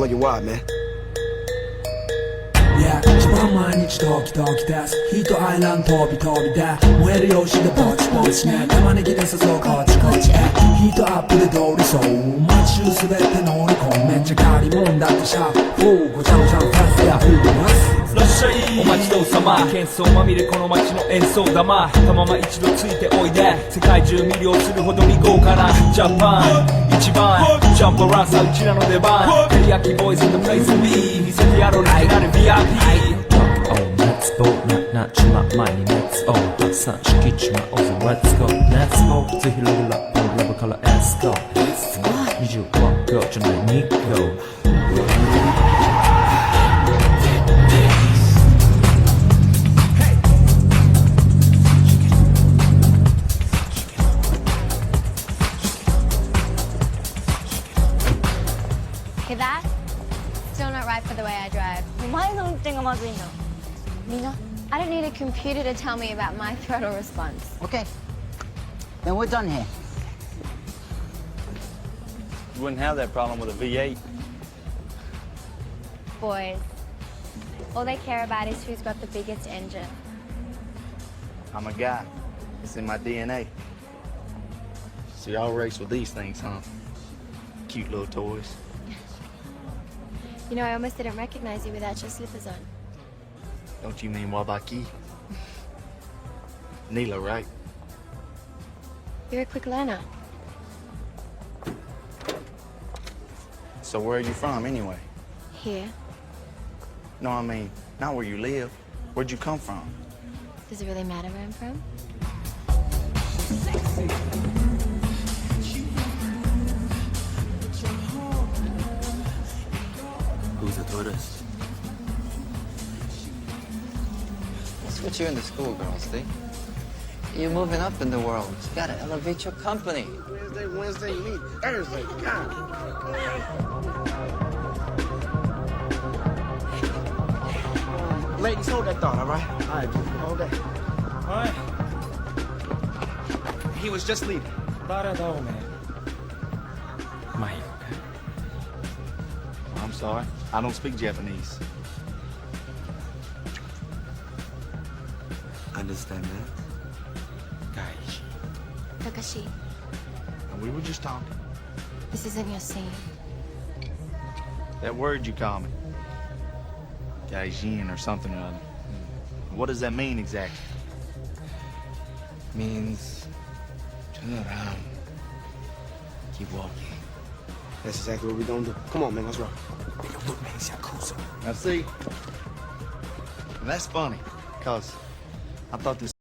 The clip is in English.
blow your wad, man. Yeah, 一番毎日ドキドキですヒートアイランド飛び飛びで燃えるようしてぼちぼちね玉ねぎで誘うこっちこっちへヒートアップで通りそう街中すべて乗り込むめっちゃ借りもんだってシャープごちゃごちゃファスやフーますらっしゃいお待ちどうさま喧騒まみれこの街の演奏玉たまま一度ついておいで世界中魅了するほどに豪華なジャパン一番ジャンプランさうちらの出番テリヤキボーイズ in the place to be 見せてやろうなる VIP Let's go なちま前に Let's go たくさん敷きちまおうぜ Let's go Let's go ぜひログラップのラブから Let's go 25秒じゃない2秒Okay, that still not right for the way I drive. お前の運転がまずいんだ。みんな I don't need a computer to tell me about my throttle response. Okay. Then we're done here. You wouldn't have that problem with a V8. Boys, all they care about is who's got the biggest engine. I'm a guy. It's in my DNA. So y'all race with these things, huh? Cute little toys. You know, I almost didn't recognize you without your slippers on. Don't you mean Wabaki? Neela, right? You're a quick learner. So where are you from, anyway? Here. No, I mean, not where you live. Where'd you come from? Does it really matter where I'm from? Who's a tourist? That's what you and the schoolgirls think. You're moving up in the world. You gotta elevate your company. Wednesday, you meet Thursday. God. Ladies, hold that thought, all right? All right, hold that. All right. He was just leaving. man. Mate. I'm sorry. I don't speak Japanese. Understand that? Guys. Takashi, And we were just talking. this isn't your scene. That word you call me. Gaijin or something or other. What does that mean exactly? Means turn around. Keep walking. That's exactly what we're gonna do. Come on, man, let's roll. Now see, that's funny, cause I thought this